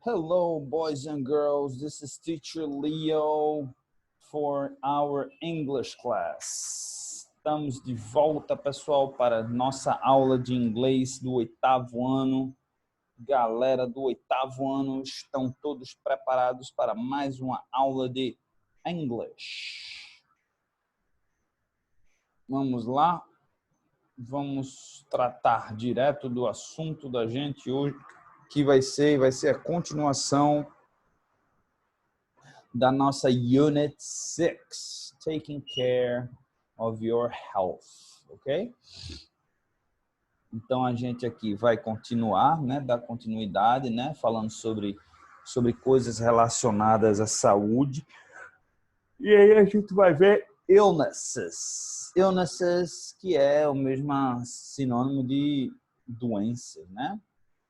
Hello, boys and girls. This is Teacher Leo for our English class. Estamos de volta, pessoal, para nossa aula de inglês do 8º ano. Galera do 8º ano, estão todos preparados para mais uma aula de English? Vamos lá? Vamos tratar direto do assunto da gente hoje, que vai ser a continuação da nossa Unit 6, Taking Care of Your Health, ok? Então, a gente aqui vai continuar, né, dar continuidade, né, falando sobre coisas relacionadas à saúde. E aí a gente vai ver illnesses. Illnesses, que é o mesmo sinônimo de doenças, né?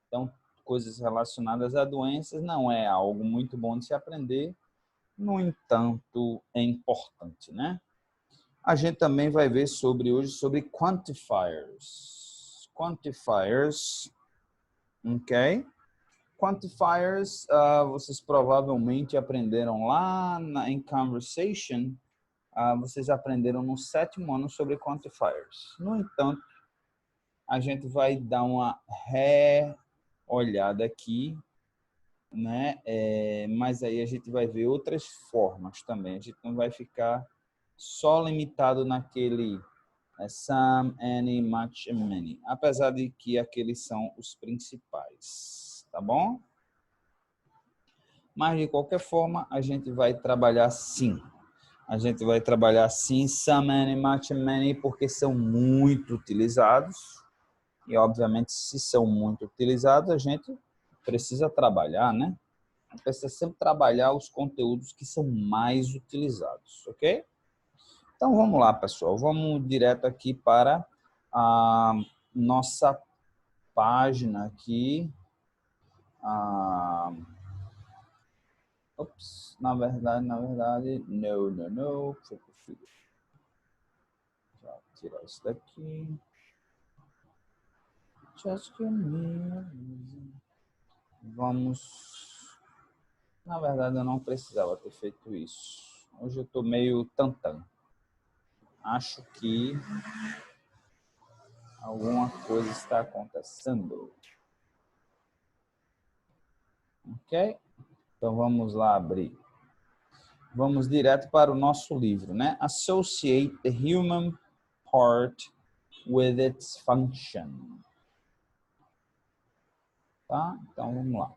Então, coisas relacionadas a doenças não é algo muito bom de se aprender, no entanto, é importante, né? A gente também vai ver hoje sobre quantifiers. Quantifiers, ok? Quantifiers, vocês provavelmente aprenderam lá em Conversation, vocês aprenderam no 7º ano sobre quantifiers. No entanto, a gente vai dar uma olhada aqui, né? Mas aí a gente vai ver outras formas também. A gente não vai ficar só limitado naquele some, any, much and many. Apesar de que aqueles são os principais, tá bom? Mas de qualquer forma, a gente vai trabalhar sim. A gente vai trabalhar sim some, any, much and many, porque são muito utilizados. E obviamente, se são muito utilizados, a gente precisa trabalhar, né? Precisa sempre trabalhar os conteúdos que são mais utilizados, ok? Então, vamos lá, pessoal. Vamos direto aqui para a nossa página aqui. Na verdade, não. Já tirar isso daqui. Just give me a reason. Vamos... Na verdade, eu não precisava ter feito isso. Hoje eu estou meio tantã. Acho que alguma coisa está acontecendo. Ok? Então, vamos lá abrir. Vamos direto para o nosso livro, né? Associate the human part with its function. Tá? Então, vamos lá.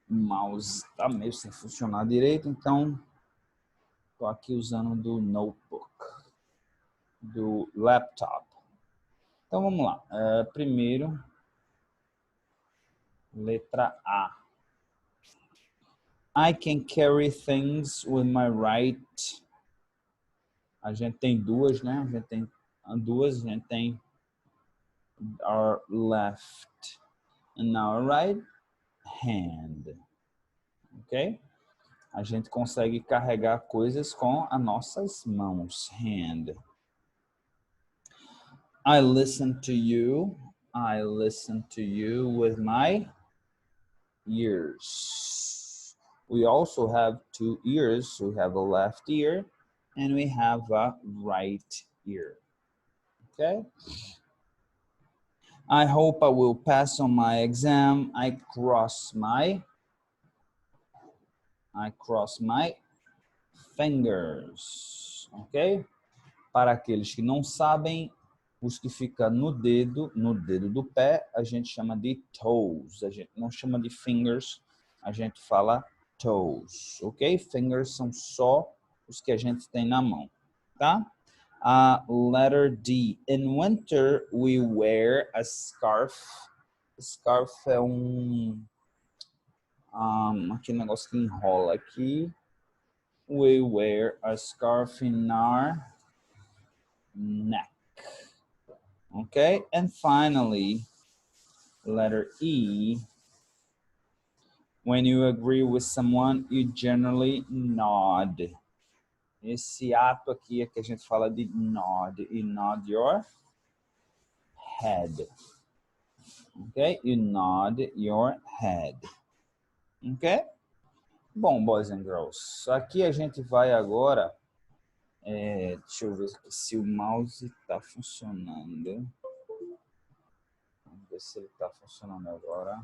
O mouse está meio sem funcionar direito, então estou aqui usando do notebook, do laptop. Então, vamos lá. Primeiro, letra A. I can carry things with my right. A gente tem duas, né? A gente tem our left and our right hand. Ok? A gente consegue carregar coisas com as nossas mãos. Hand. I listen to you. I listen to you with my ears. We also have two ears. We have a left ear and we have a right ear. Okay? I hope I will pass on my exam. I cross my fingers. Ok? Para aqueles que não sabem, os que ficam no dedo do pé, a gente chama de toes. A gente não chama de fingers, a gente fala toes, ok? Fingers são só os que a gente tem na mão, tá? Letter D. In winter, we wear a scarf. Scarf é aquele negócio que enrola aqui. We wear a scarf in our neck. Okay, and finally, letter E. When you agree with someone, you generally nod. Esse ato aqui é que a gente fala de nod. You nod your head. Ok? You nod your head. Ok? Bom, boys and girls, aqui a gente vai agora, deixa eu ver se o mouse está funcionando. Vamos ver se ele está funcionando agora.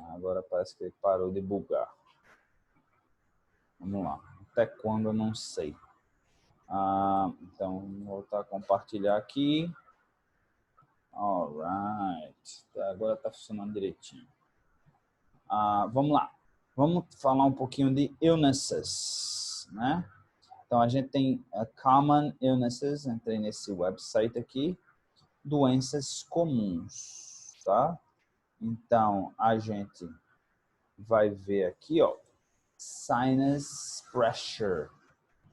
Agora parece que ele parou de bugar. Vamos lá. Até quando eu não sei. Então, vou voltar a compartilhar aqui. Alright. Agora está funcionando direitinho. Vamos lá. Vamos falar um pouquinho de illnesses, né? Então, a gente tem common illnesses, entrei nesse website aqui, doenças comuns, tá? Então, a gente vai ver aqui, ó, sinus pressure,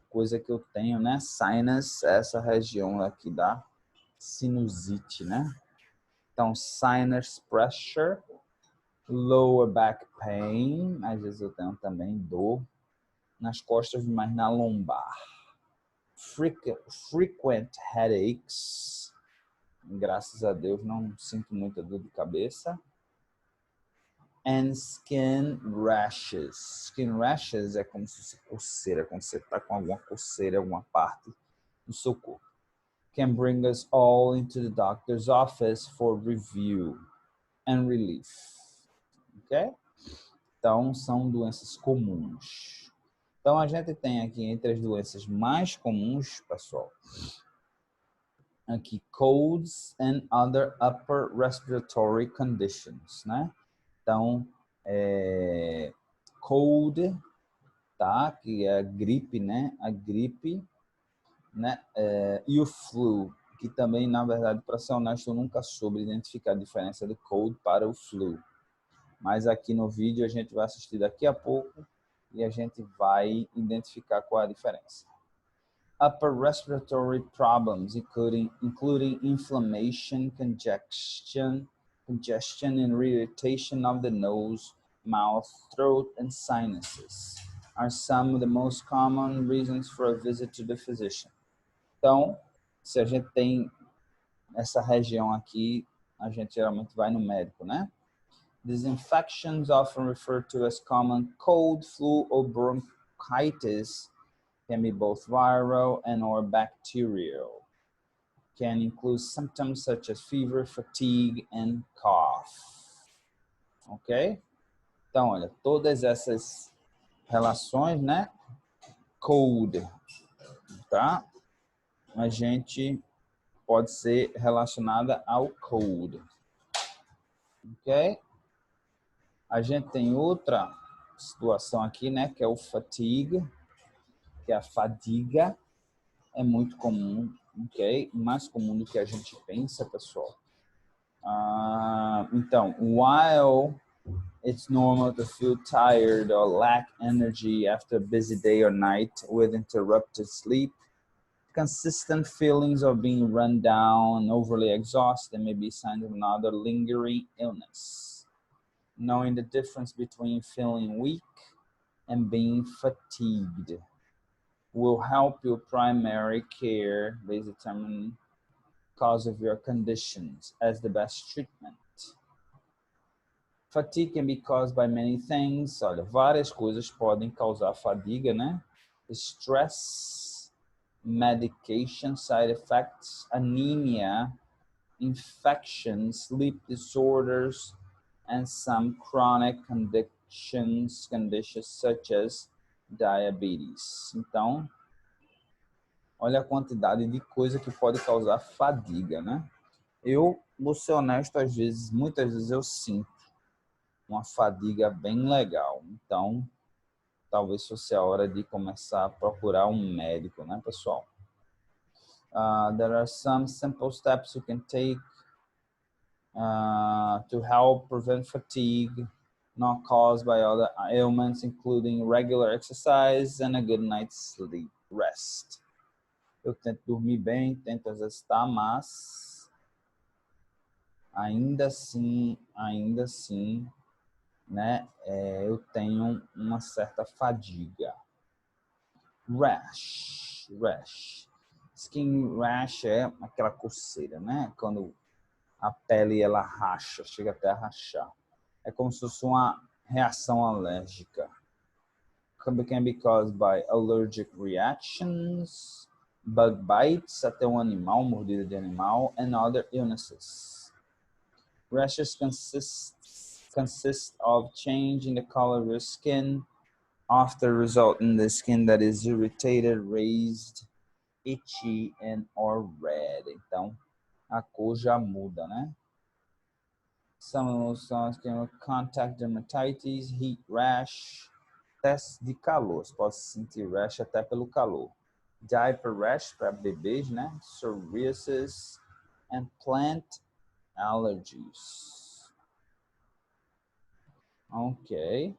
coisa que eu tenho, né? Sinus, essa região aqui da sinusite, né? Então, sinus pressure, lower back pain, às vezes eu tenho também dor nas costas, mas na lombar. Frequent headaches, graças a Deus não sinto muita dor de cabeça. And skin rashes. Skin rashes é como se fosse coceira, quando você está com alguma coceira, alguma parte do seu corpo. Can bring us all into the doctor's office for review and relief. Ok? Então, são doenças comuns. Então, a gente tem aqui entre as doenças mais comuns, pessoal, aqui colds and other upper respiratory conditions, né? Então, cold, tá? Que é a gripe, né? A gripe, né? E o flu, que também, na verdade, para ser honesto, eu nunca soube identificar a diferença do cold para o flu. Mas aqui no vídeo a gente vai assistir daqui a pouco e a gente vai identificar qual é a diferença. Upper respiratory problems, including inflammation, congestion, and irritation of the nose, mouth, throat, and sinuses are some of the most common reasons for a visit to the physician. Então, se a gente tem essa região aqui, a gente geralmente vai no médico, né? These infections, often referred to as common cold, flu, or bronchitis, can be both viral and or bacterial. Can include symptoms such as fever, fatigue, and cough. Ok? Então, olha, todas essas relações, né? Cold, tá? A gente pode ser relacionada ao cold. Ok? A gente tem outra situação aqui, né? Que é o fatigue, que é a fadiga. É muito comum, ok? Mais comum do que a gente pensa, pessoal. Então, while it's normal to feel tired or lack energy after a busy day or night with interrupted sleep, consistent feelings of being run down, overly exhausted may be signs of another lingering illness. Knowing the difference between feeling weak and being fatigued will help your primary care based determine cause of your conditions as the best treatment. Fatigue can be caused by many things. Olha, várias coisas podem causar fadiga, né? Stress, medication side effects, anemia, infections, sleep disorders, and some chronic conditions such as diabetes. Então, olha a quantidade de coisa que pode causar fadiga, né? Eu vou ser honesto, muitas vezes eu sinto uma fadiga bem legal. Então, talvez fosse a hora de começar a procurar um médico, né, pessoal? There are some simple steps you can take to help prevent fatigue not caused by other ailments, including regular exercise and a good night's sleep, rest. Eu tento dormir bem, tento exercitar, mas ainda assim, né, eu tenho uma certa fadiga. Rash. Skin rash é aquela coceira, né? Quando A pele, ela racha, chega até a rachar. É como se fosse uma reação alérgica. Can be caused by allergic reactions, bug bites, até um animal, mordida de animal, and other illnesses. Rashes consist of change in the color of your skin, often result in the skin that is irritated, raised, itchy, and or red. Então, a cor já muda, né? Some of those signs can contact dermatitis, heat rash, teste de calor. Você pode sentir rash até pelo calor. Diaper rash para bebês, né? Psoriasis and plant allergies. Ok.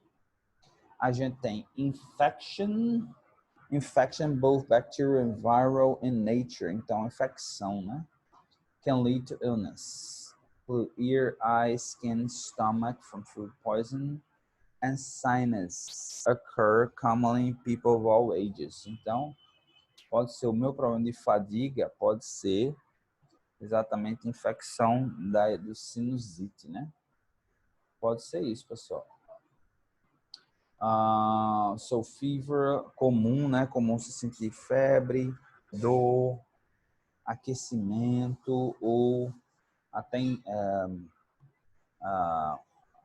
A gente tem infection. Infection, both bacterial and viral in nature. Então, infecção, né? Can lead to illness. Ear, eye, skin, stomach from food poison. And sinus occur commonly in people of all ages. Então, pode ser o meu problema de fadiga, pode ser exatamente infecção do sinusite, né? Pode ser isso, pessoal. So fever, comum, né? Comum se sentir febre, dor, aquecimento ou até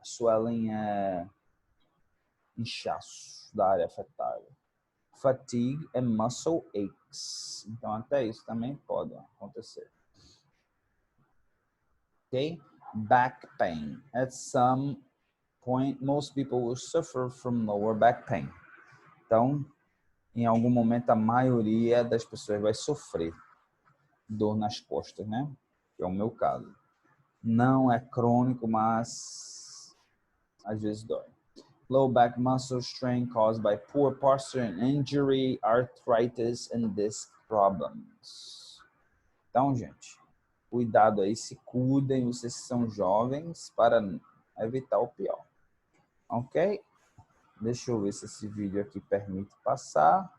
swelling, inchaço da área afetada. Fatigue and muscle aches. Então até isso também pode acontecer. Okay? Back pain. At some point, most people will suffer from lower back pain. Então, em algum momento, a maioria das pessoas vai sofrer dor nas costas, né? Que é o meu caso. Não é crônico, mas às vezes dói. Low back muscle strain caused by poor posture and injury, arthritis and disc problems. Então, gente, cuidado aí, se cuidem, vocês que são jovens, para evitar o pior. Ok? Deixa eu ver se esse vídeo aqui permite passar.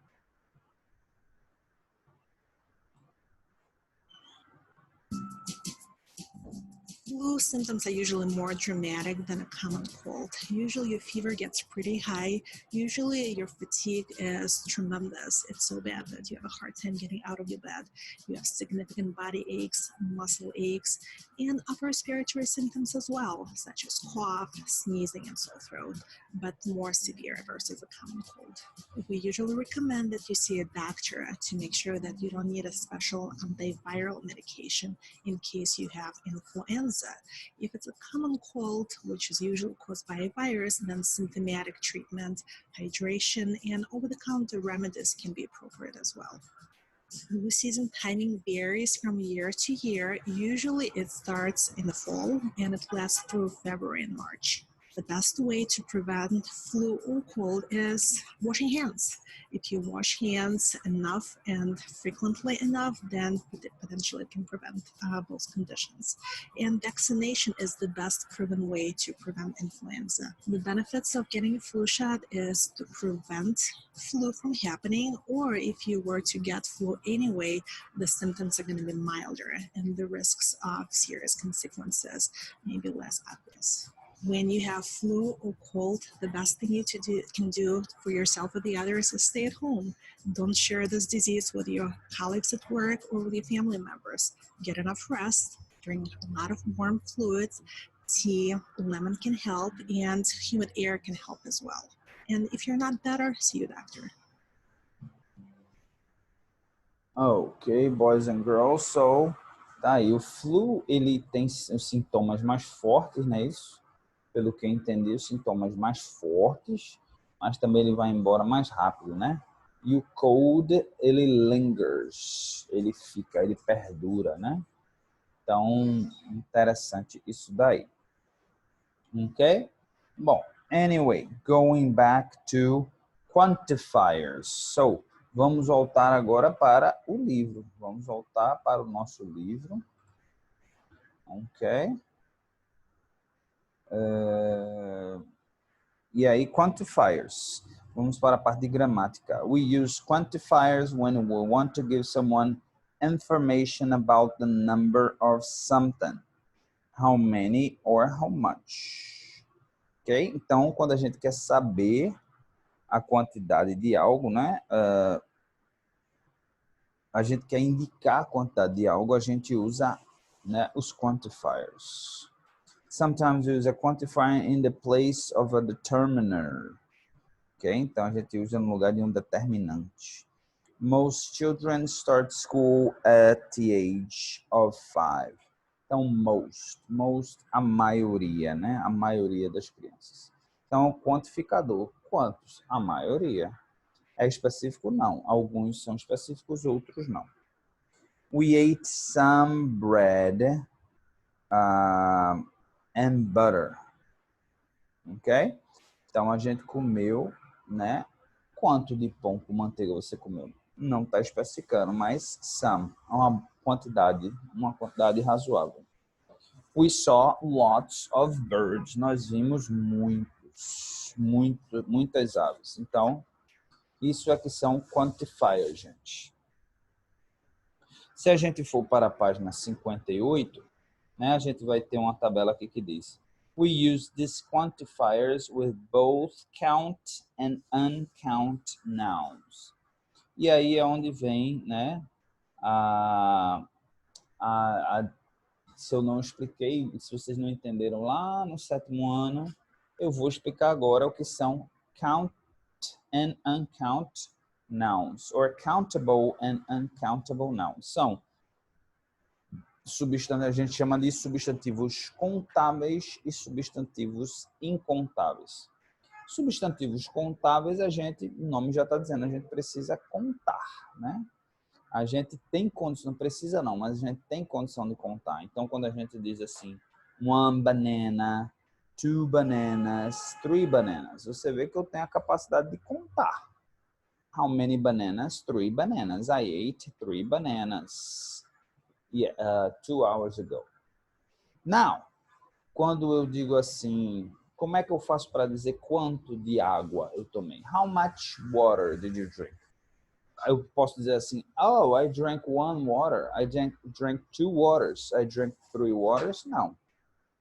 Flu symptoms are usually more dramatic than a common cold. Usually your fever gets pretty high. Usually your fatigue is tremendous. It's so bad that you have a hard time getting out of your bed. You have significant body aches, muscle aches, and upper respiratory symptoms as well, such as cough, sneezing, and sore throat, but more severe versus a common cold. We usually recommend that you see a doctor to make sure that you don't need a special antiviral medication in case you have influenza. If it's a common cold, which is usually caused by a virus, then symptomatic treatment, hydration, and over-the-counter remedies can be appropriate as well. Flu season timing varies from year to year. Usually it starts in the fall and it lasts through February and March. The best way to prevent flu or cold is washing hands. If you wash hands enough and frequently enough, then potentially it can prevent those conditions. And vaccination is the best proven way to prevent influenza. The benefits of getting a flu shot is to prevent flu from happening, or if you were to get flu anyway, the symptoms are going to be milder and the risks of serious consequences may be less obvious. When you have flu or cold, the best thing you can do for yourself or the others is stay at home. Don't share this disease with your colleagues at work or with your family members. Get enough rest, drink a lot of warm fluids, tea, lemon can help, and humid air can help as well. And if you're not better, see your doctor. Ok, boys and girls, so tá aí, o flu, ele tem os sintomas mais fortes, não é isso? Pelo que eu entendi, os sintomas mais fortes, mas também ele vai embora mais rápido, né? E o cold, ele lingers, ele fica, ele perdura, né? Então, interessante isso daí. Ok? Bom, anyway, going back to quantifiers. So, vamos voltar agora para o livro. Vamos voltar para o nosso livro. Ok? E aí, quantifiers. Vamos para a parte de gramática. We use quantifiers when we want to give someone information about the number of something. how many or how much. Ok? Então, quando a gente quer saber a quantidade de algo, né? A gente quer indicar a quantidade de algo, a gente usa, né, os quantifiers. Sometimes we use a quantifier in the place of a determiner. Ok? Então, a gente usa no lugar de um determinante. Most children start school at the age of 5. Então, most, a maioria, né? A maioria das crianças. Então, quantificador, quantos? A maioria. É específico? Não. Alguns são específicos, outros não. We ate some bread and butter. Ok? Então, a gente comeu, né? Quanto de pão com manteiga você comeu? Não está especificando, mas some, uma quantidade razoável. We saw lots of birds. Nós vimos muitas aves. Então, isso é que são quantifiers, gente. Se a gente for para a página 58, né, a gente vai ter uma tabela aqui que diz: We use these quantifiers with both count and uncount nouns. E aí é onde vem, né, se eu não expliquei, se vocês não entenderam lá no 7º ano, eu vou explicar agora o que são count and uncount nouns, or countable and uncountable nouns. São a gente chama de substantivos contáveis e substantivos incontáveis. Substantivos contáveis, o nome já está dizendo, a gente precisa contar, né? A gente tem condição, não precisa não, mas a gente tem condição de contar. Então, quando a gente diz assim, 1 banana, 2 bananas, 3 bananas, você vê que eu tenho a capacidade de contar. How many bananas? 3 bananas. I ate 3 bananas 2 hours ago. Now, quando eu digo assim, como é que eu faço para dizer quanto de água eu tomei? How much water did you drink? Eu posso dizer assim, oh, I drank 1 water, I drank 2 waters, I drank 3 waters. Não.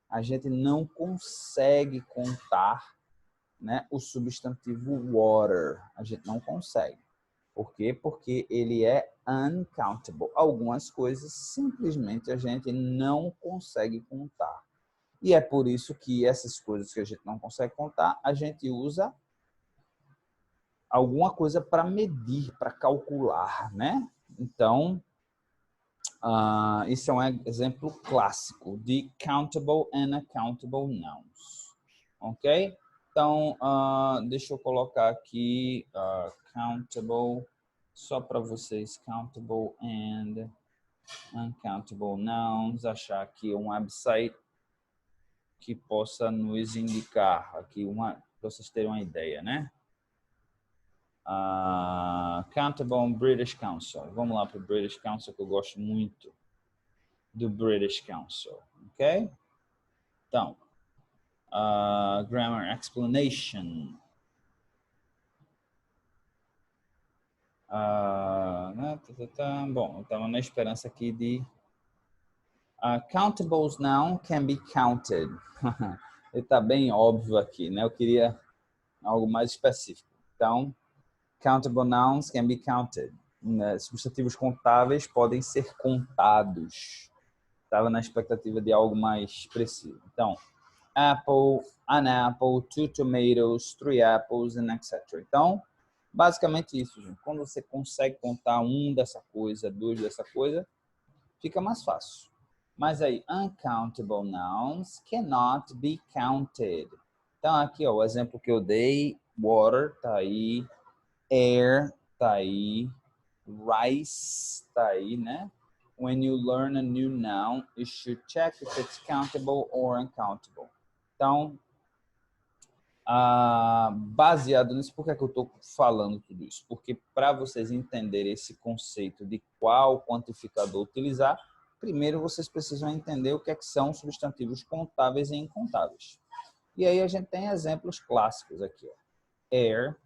A gente não consegue contar, né, o substantivo water. A gente não consegue. Por quê? Porque ele é uncountable. Algumas coisas simplesmente a gente não consegue contar. E é por isso que essas coisas que a gente não consegue contar, a gente usa alguma coisa para medir, para calcular, né? Então, isso é um exemplo clássico de countable and uncountable nouns. Ok? Então, deixa eu colocar aqui countable, só para vocês, countable and uncountable nouns, achar aqui um website que possa nos indicar aqui para vocês terem uma ideia, né? Countable British Council. Vamos lá para o British Council, que eu gosto muito do British Council, ok? Então, grammar explanation. Bom, eu estava na esperança aqui de countables noun can be counted. Está bem óbvio aqui, né? Eu queria algo mais específico. Então, countable nouns can be counted. Substantivos contáveis podem ser contados. Estava na expectativa de algo mais preciso. Então, apple, an apple, 2 tomatoes, 3 apples, and etc. Então, basicamente isso, gente. Quando você consegue contar 1 dessa coisa, 2 dessa coisa, fica mais fácil. Mas aí, uncountable nouns cannot be counted. Então, aqui, ó, o exemplo que eu dei, water, tá aí, air, tá aí, rice, tá aí, né? When you learn a new noun, you should check if it's countable or uncountable. Então, baseado nisso, por que eu estou falando tudo isso? Porque para vocês entenderem esse conceito de qual quantificador utilizar, primeiro vocês precisam entender o que são substantivos contáveis e incontáveis. E aí a gente tem exemplos clássicos aqui. Ó. Air,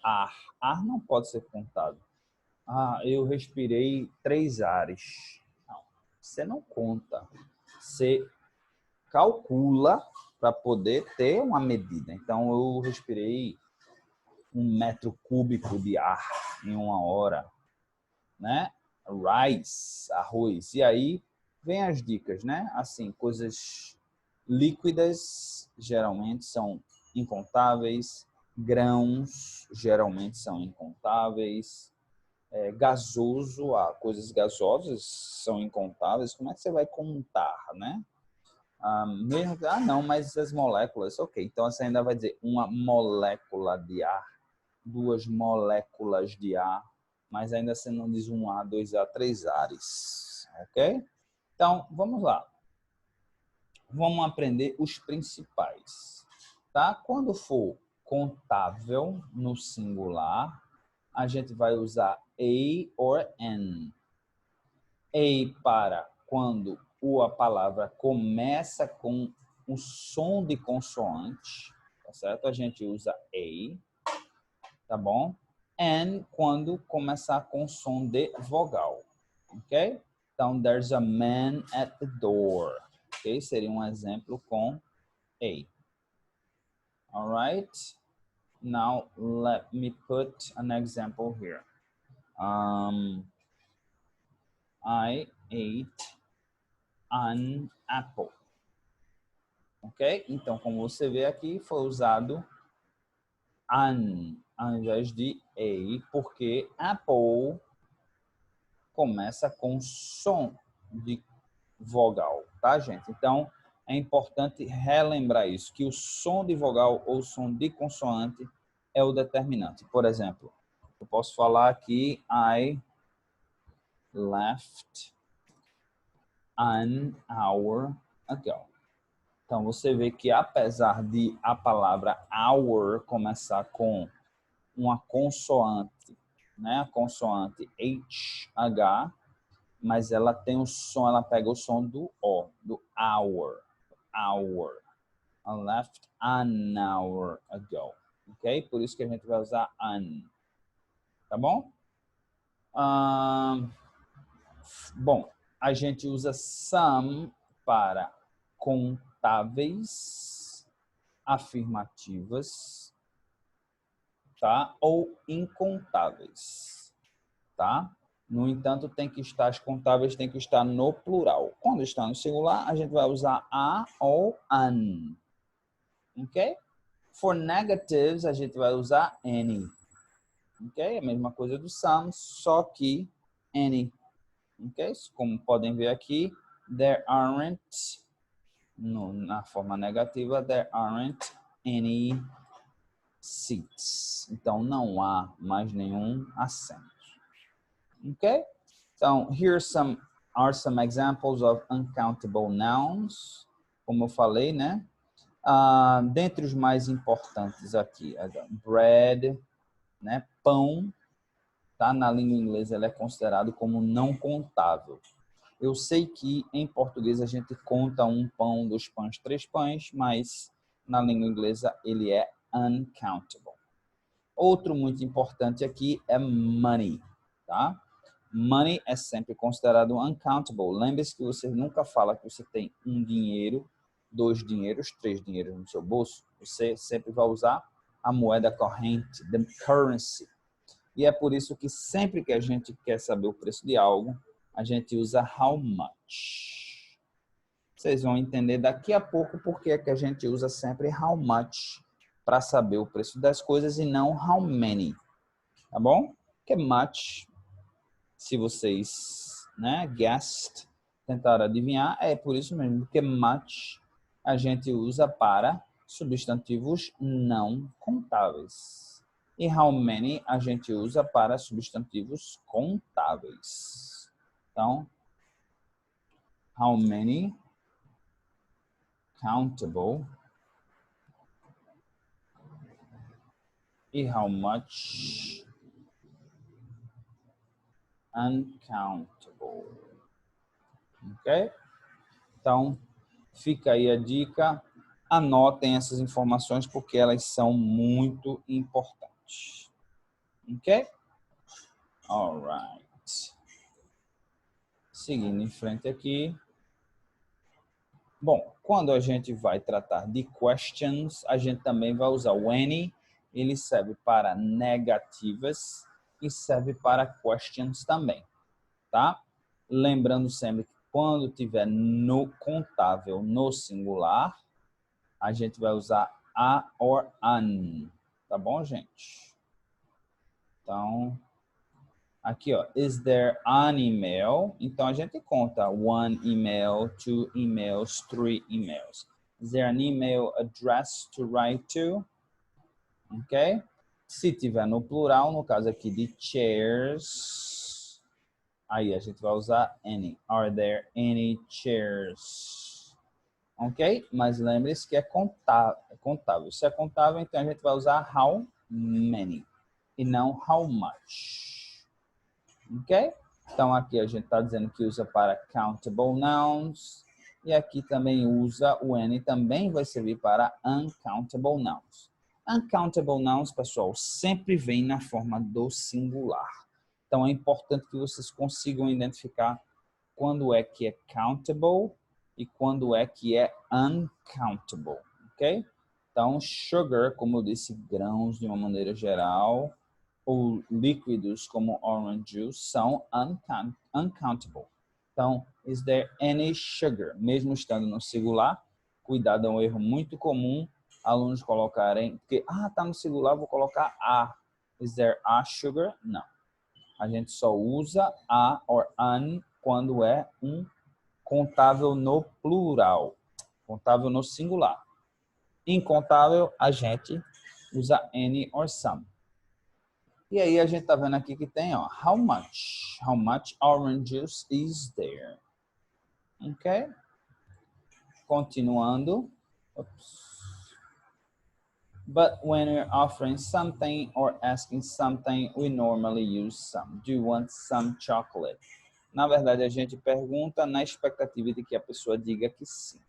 ar. Ar não pode ser contado. Eu respirei 3 ares. Não, você não conta. Você calcula para poder ter uma medida. Então, eu respirei 1 metro cúbico de ar em 1 hora, né? Rice, arroz. E aí vem as dicas, né? Assim, coisas líquidas geralmente são incontáveis, grãos geralmente são incontáveis, gasoso, coisas gasosas são incontáveis. Como é que você vai contar, né? Mesmo que, não, mas as moléculas, ok. Então você ainda vai dizer uma molécula de ar, 2 moléculas de ar, mas ainda você não diz 1 A, 2 A, 3 ares, ok? Então, vamos lá. Vamos aprender os principais, tá? Quando for contável no singular, a gente vai usar a or an. A para quando a palavra começa com um som de consoante, tá certo? A gente usa a, tá bom? And quando começar com som de vogal, ok? Então, there's a man at the door, ok? Seria um exemplo com a. Alright? Now, let me put an example here. I ate an apple. Ok? Então, como você vê aqui, foi usado an ao invés de a, porque apple começa com som de vogal, tá, gente? Então, é importante relembrar isso, que o som de vogal ou som de consoante é o determinante. Por exemplo, eu posso falar aqui, I left an hour ago. Então, você vê que apesar de a palavra hour começar com uma consoante, né? A consoante H, mas ela tem o som, ela pega o som do O, do hour. Hour. I left an hour ago. Ok? Por isso que a gente vai usar an. Tá bom? Bom, a gente usa some para contáveis, afirmativas, tá? Ou incontáveis, tá? No entanto, as contáveis têm que estar no plural. Quando está no singular, a gente vai usar a ou an, ok? For negatives, a gente vai usar any, ok? A mesma coisa do some, só que any, ok? Como podem ver aqui, there aren't, na forma negativa, there aren't any seats. Então, não há mais nenhum assento. Ok? Então, here are some examples of uncountable nouns. Como eu falei, né? Dentre os mais importantes aqui, bread, né? Pão, tá? Na língua inglesa ele é considerado como não contável. Eu sei que em português a gente conta 1 pão, 2 pães, 3 pães, mas na língua inglesa ele é uncountable. Outro muito importante aqui é money, tá? Money é sempre considerado uncountable. Lembre-se que você nunca fala que você tem 1 dinheiro, 2 dinheiros, 3 dinheiros no seu bolso. Você sempre vai usar a moeda corrente, the currency. E é por isso que sempre que a gente quer saber o preço de algo, a gente usa how much. Vocês vão entender daqui a pouco por que é que a gente usa sempre how much para saber o preço das coisas e não how many. Tá bom? Porque much, se vocês, né, guessed, tentaram adivinhar, é por isso mesmo, porque much a gente usa para substantivos não contáveis. E how many a gente usa para substantivos contáveis. Então, how many countable e how much uncountable. Ok? Então, fica aí a dica. Anotem essas informações porque elas são muito importantes. Ok? Alright. Seguindo em frente aqui. Bom, quando a gente vai tratar de questions, a gente também vai usar o any. Ele serve para negativas e serve para questions também, tá? Lembrando sempre que quando tiver no contável no singular, a gente vai usar a or an, tá bom, gente? Então, aqui, ó, is there an email? Então, a gente conta one email, two emails, three emails. Is there an email address to write to? Ok? Se tiver no plural, no caso aqui de chairs, aí a gente vai usar any. Are there any chairs? Ok? Mas lembre-se que é contável. Se é contável, então a gente vai usar how many e não how much. Ok? Então, aqui a gente está dizendo que usa para countable nouns. E aqui também usa o N, também vai servir para uncountable nouns. Uncountable nouns, pessoal, sempre vem na forma do singular. Então, é importante que vocês consigam identificar quando é que é countable e quando é que é uncountable. Ok? Então, sugar, como eu disse, grãos de uma maneira geral, ou líquidos como orange juice são uncountable. Então, is there any sugar? Mesmo estando no singular, cuidado, é um erro muito comum alunos colocarem, porque, tá no singular, vou colocar a. Is there a sugar? Não. A gente só usa a or an quando é um contável no plural, contável no singular. Incontável, a gente usa any or some. E aí a gente tá vendo aqui que tem, ó, how much orange juice is there? Ok? Continuando. Oops. But when we're offering something or asking something, we normally use some. Do you want some chocolate? Na verdade, a gente pergunta na expectativa de que a pessoa diga que sim.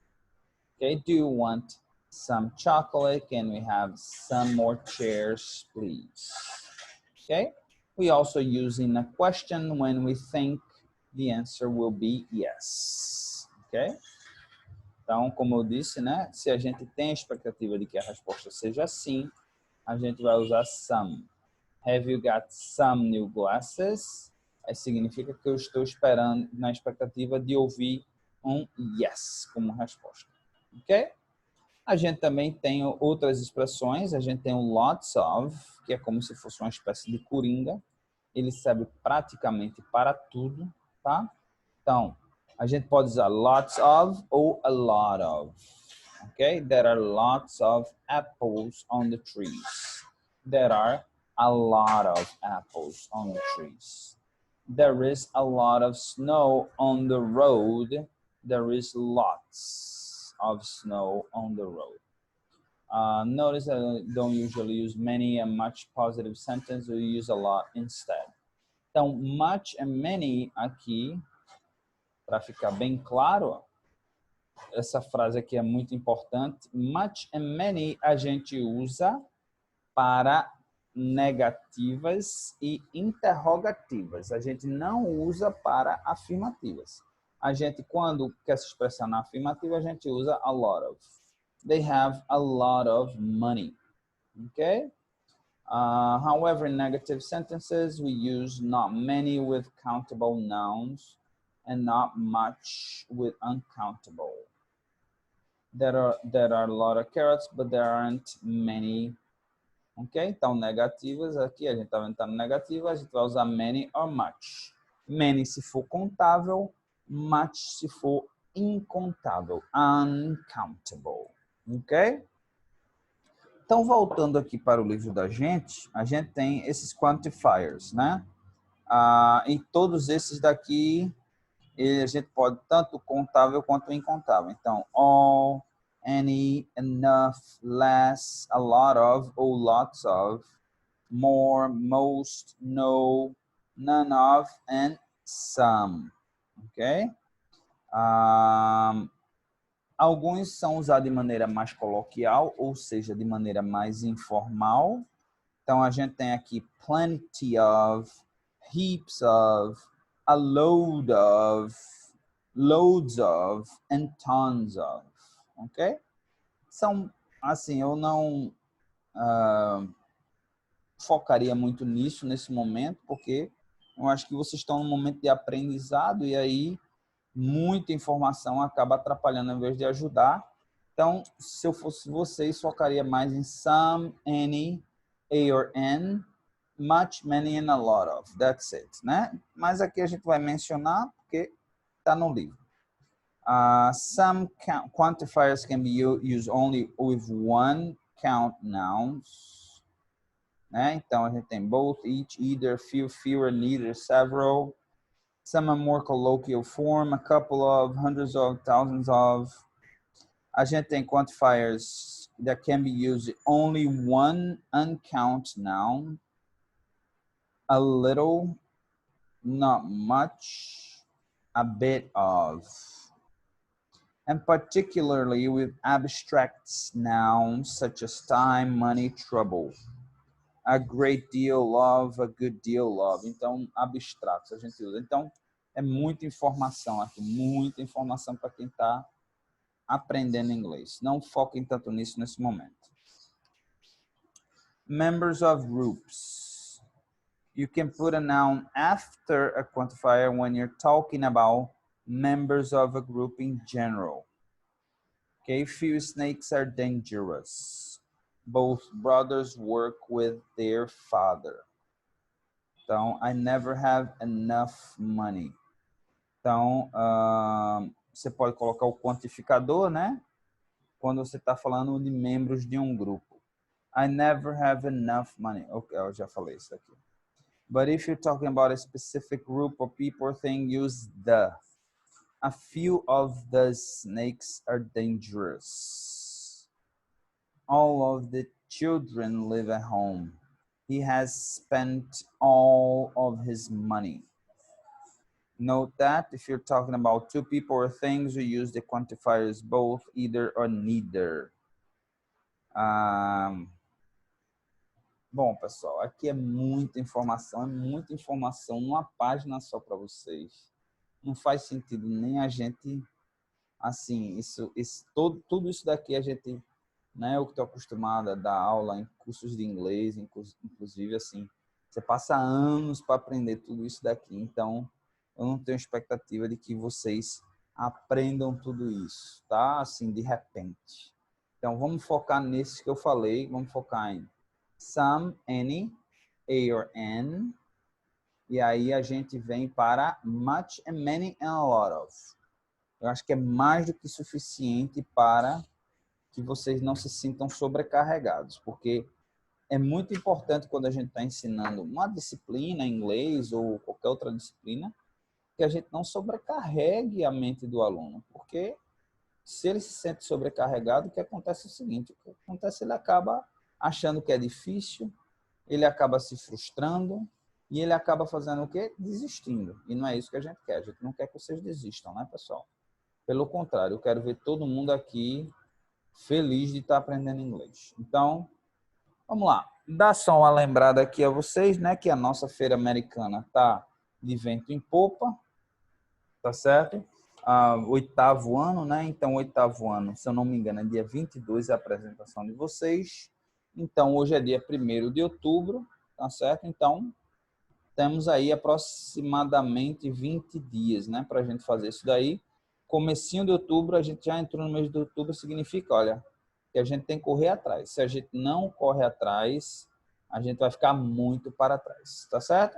Ok? Do you want some chocolate? Can we have some more chairs, please? Okay? We also use in a question when we think the answer will be yes. Ok? Então, como eu disse, né? Se a gente tem a expectativa de que a resposta seja sim, a gente vai usar some. Have you got some new glasses? Aí significa que eu estou esperando, na expectativa de ouvir um yes como resposta. Ok? A gente também tem outras expressões. A gente tem o lots of, que é como se fosse uma espécie de coringa. Ele serve praticamente para tudo, tá? Então, a gente pode usar lots of ou a lot of. Okay? There are lots of apples on the trees. There are a lot of apples on the trees. There is a lot of snow on the road. There is lots of snow on the road. Notice that I don't usually use many and much positive sentence. We use a lot instead. Então, much and many aqui, para ficar bem claro, essa frase aqui é muito importante. Much and many a gente usa para negativas e interrogativas. A gente não usa para afirmativas. A gente, quando quer se expressar na afirmativa, a gente usa a lot of. They have a lot of money. Okay? However, in negative sentences, we use not many with countable nouns and not much with uncountable. There are a lot of carrots, but there aren't many. Ok? Então, negativas, aqui a gente está vendo que tá no negativo, a gente vai usar many or much. Many se for contável, much se for incontável, uncountable. Ok? Então, voltando aqui para o livro da gente, a gente tem esses quantifiers, né? E todos esses daqui, a gente pode tanto contável quanto incontável. Então, all, any, enough, less, a lot of, ou lots of, more, most, no, none of, and some. Ok? Alguns são usados de maneira mais coloquial, ou seja, de maneira mais informal. Então, a gente tem aqui plenty of, heaps of, a load of, loads of, and tons of. ok? São, assim, eu não focaria muito nisso nesse momento, porque eu acho que vocês estão num momento de aprendizado e aí muita informação acaba atrapalhando ao invés de ajudar. Então, se eu fosse vocês, focaria mais em some, any, a or an, much, many and a lot of. That's it, né? Mas aqui a gente vai mencionar porque está no livro. Some quantifiers can be used only with one count nouns. Né? Então, a gente tem both, each, either, few, fewer, neither, several. Some are more colloquial form, a couple of, hundreds of, thousands of. A gente tem quantifiers that can be used only one uncount noun. A little, not much, a bit of. And particularly with abstract nouns such as time, money, trouble. A great deal of, a good deal of. Então, abstratos a gente usa. Então, é muita informação aqui, muita informação para quem está aprendendo inglês. Não foquem tanto nisso nesse momento. Members of groups. You can put a noun after a quantifier when you're talking about members of a group in general. Okay, few snakes are dangerous. Both brothers work with their father. Então, I never have enough money. Então, você pode colocar o quantificador, né? Quando você está falando de membros de um grupo. I never have enough money. Ok, eu já falei isso aqui. But if you're talking about a specific group of people or thing, use the. A few of the snakes are dangerous. All of the children live at home. He has spent all of his money. Note that if you're talking about two people or things, we use the quantifiers both, either, or neither. Bom, pessoal, aqui é muita informação numa página só para vocês. Não faz sentido nem a gente, assim, tudo isso daqui a gente, né, eu que estou acostumado a dar aula em cursos de inglês, inclusive, assim, você passa anos para aprender tudo isso daqui, então eu não tenho expectativa de que vocês aprendam tudo isso, tá? Assim, de repente. Então, vamos focar nesses que eu falei, vamos focar em some, any, a or an, e aí a gente vem para much, and many, and a lot of. Eu acho que é mais do que suficiente para que vocês não se sintam sobrecarregados, porque é muito importante quando a gente está ensinando uma disciplina, inglês ou qualquer outra disciplina, que a gente não sobrecarregue a mente do aluno, porque se ele se sente sobrecarregado, o que acontece é o seguinte, o que acontece, ele acaba achando que é difícil, ele acaba se frustrando e ele acaba fazendo o quê? Desistindo. E não é isso que a gente não quer que vocês desistam, né, pessoal? Pelo contrário, eu quero ver todo mundo aqui feliz de estar aprendendo inglês. Então, vamos lá. Dá só uma lembrada aqui a vocês, né, que a nossa feira americana está de vento em popa, tá certo? 8º ano, né? Então, 8º ano, se eu não me engano, é dia 22 a apresentação de vocês. Então, hoje é dia 1º de outubro, tá certo? Então, temos aí aproximadamente 20 dias, né, para a gente fazer isso daí. Comecinho de outubro, a gente já entrou no mês de outubro, significa, olha, que a gente tem que correr atrás. Se a gente não corre atrás, a gente vai ficar muito para trás, tá certo?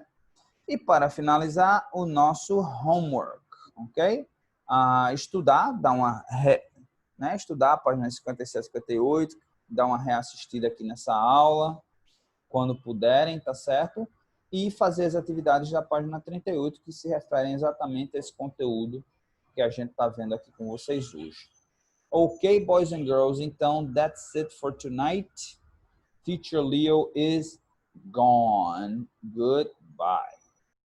E para finalizar, o nosso homework, ok? Estudar, estudar a página 57, 58, dar uma reassistida aqui nessa aula, quando puderem, tá certo? E fazer as atividades da página 38, que se referem exatamente a esse conteúdo que a gente está vendo aqui com vocês hoje. Ok, boys and girls, então, that's it for tonight. Teacher Leo is gone. Goodbye.